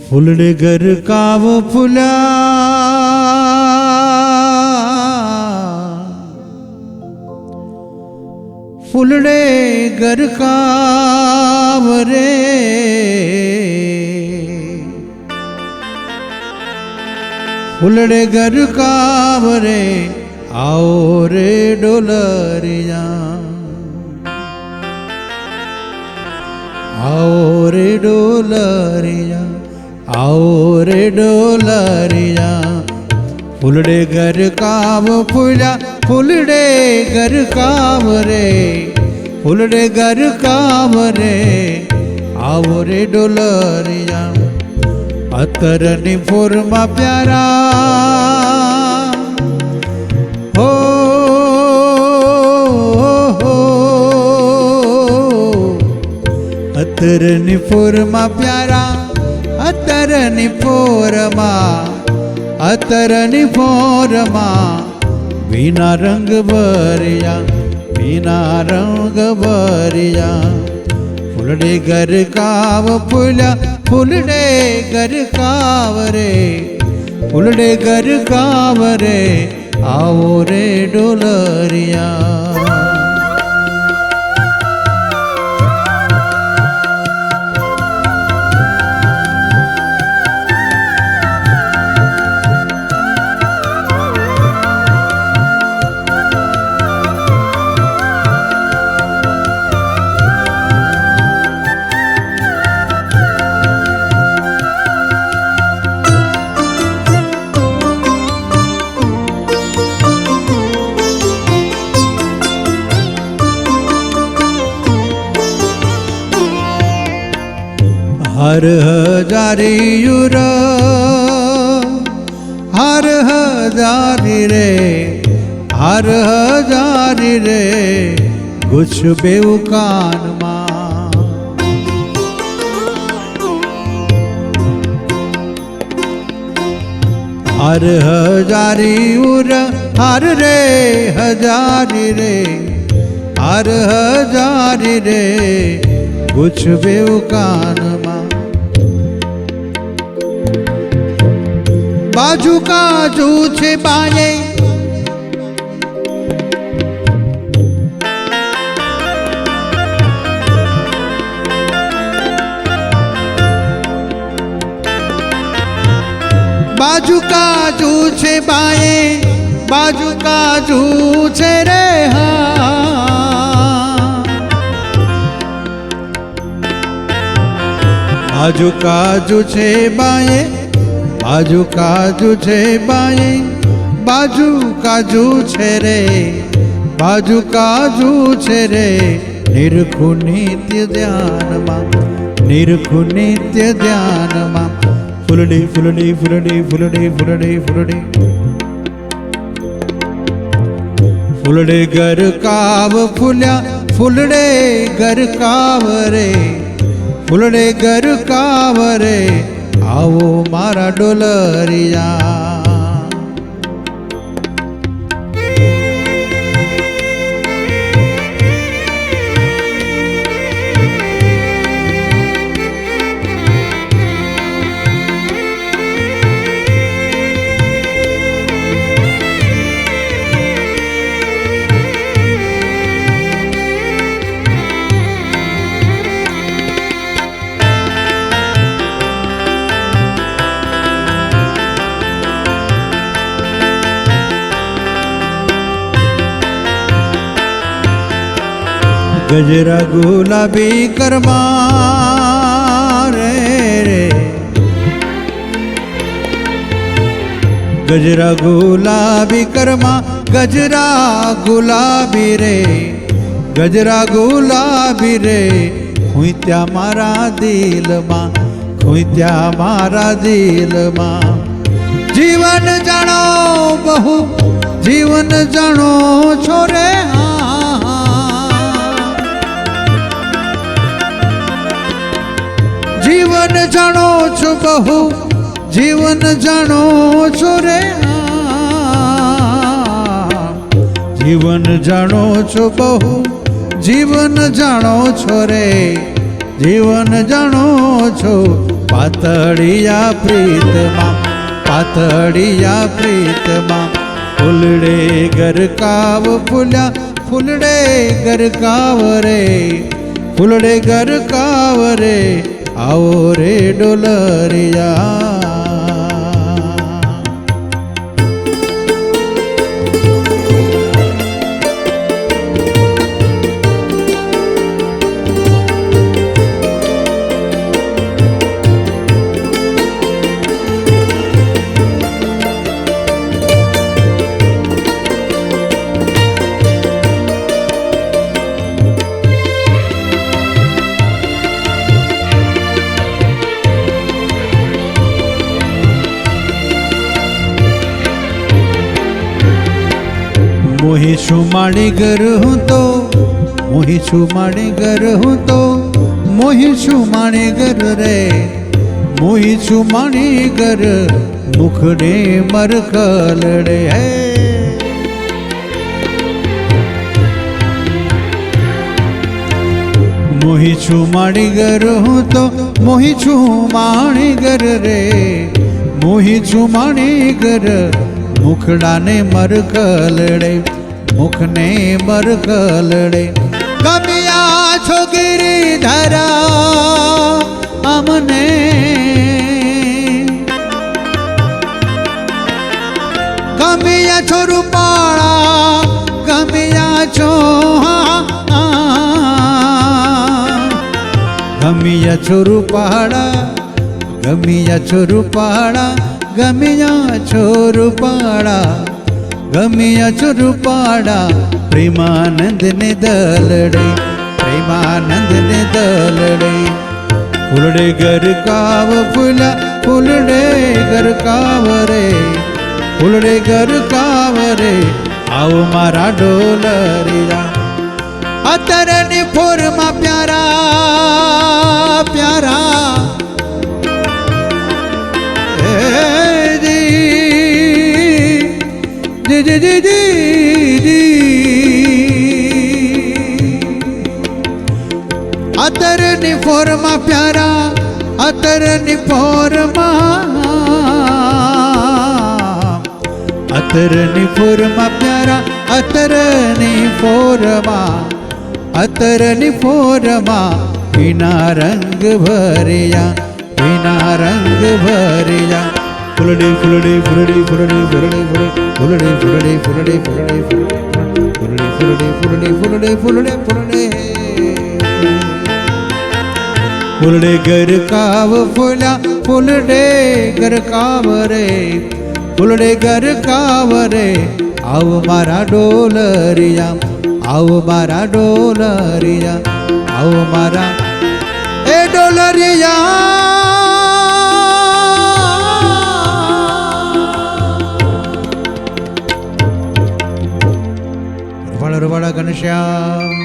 फुलड़े घर काव फुला फुलड़े घर काव रे फुलड़े घर काव रे आओ रे डोलरिया आओ रे डोलरिया आओ रे डोलरिया फुलड़े घर काव फुला फुलड़े घर काव रे फुलड़े घर काव रे आओ रे डोलरिया अतरनी फुरमा प्यारा हो अतरनी फुरमा प्यारा अतरनी फोरमा बिना रंग भरिया बिना रंग भरिया फुलड़े घर काव फुला फुलड़े घर काव रे फुलड़े घर काव रे आओ रे डोलरिया हर हजारी हर हजारी रे हर हजारी रे कुछ बेउकान मां हर हजारी हर रे हजारी रे हर हजारी रे कुछ बेउकान मां बाजू काजू छे बाये बाजू काजू छे बाये बाजू काजू छे रे बाजू काजू छे बाये बाजू काजू छे बाये बाजू काजू छे रे बाजू काजू छे रे निरखु नित्य ध्यान मां निरखु नित्य ध्यान मां फुलड़ी फुलड़ी फुलड़ी फुलड़ी फुलड़ी फुलड़ी फुलड़े घर काव फुल्या फुलड़े घर काव रे फुलड़े घर काव रे आओ मारा डोलरिया गजरा गुलाबी करमा रे रे गजरा गुलाबी करमा गजरा गुलाबी रे गजरा गुलाबी रे खुंत्या मारा दिल मां खुंत्या मारा दिल मां जीवन जानो बहु जीवन जानो छोरे जीवन जानो छो बहु जीवन जानो छो रे जीवन जानो छो बहु जीवन जानो छो रे जीवन जानो छो પાતળિયા પ્રીતમાં પાતળિયા પ્રીતમાં ફૂલડે ગરકાવ ફૂલ્યા ફૂલડે ગરકાવ રે ફૂલડે ગરકાવ રે આવો રે ડોલરિયા. મોહી છું માણીગર હું તો મોહી છું માણીગર હું તો મોહી છું માણીગર રે મોહી છું માણીગર મુખડે મરકલડે હે મોહી છું માણીગર હું તો મોહી છું માણીગર રે મોહી છું માણીગર મુખડાને મરકલડે મુખને મરકલડે ગમ્યા છો ગિરિધરા અમને ગમ્યા છો રૂપાળા ગમ્યા છો ગમ્યા છો રૂપાળા ગમ્યા છો રૂપાળા ગમ્યા છો રૂપાળા ગમ્યા છો રૂપાળા પ્રેમાનંદ ને દલડે પ્રેમાનંદ ને દલડે ફૂલડે ગરકાવ ફૂલા ફૂલડે ગરકાવ રે ફૂલડે ગરકાવ રે આવો મારા ડોલરિયા અત્યારની ફોરમાં પ્યારા પ્યારા અત્યારની ફોરમાં પ્યારા અત્યારની ફોરમાં અત્યારની ફોરમાં પ્યારા અત્યારની ફોરમાં અત્યારની ફોરમાં વિના રંગ ભર્યા વિના રંગ ભર્યા ફૂલડે ફૂલડે ફૂલડે ફૂલડે ફૂલડે ફૂલડે ફૂલડે ફૂલડે ફૂલડે ફૂલડે ફૂલડે ફૂલડે ફૂલડે ફૂલડે ફૂલડે ફૂલડે ગરકાવ ફૂલ્યા ફૂલડે ગરકાવ રે ફૂલડે ગરકાવ રે આવ મારા ડોલરિયા આવ મારા ડોલરિયા આવ મારા એ ડોલરિયા રવાળા ઘનશ્યામ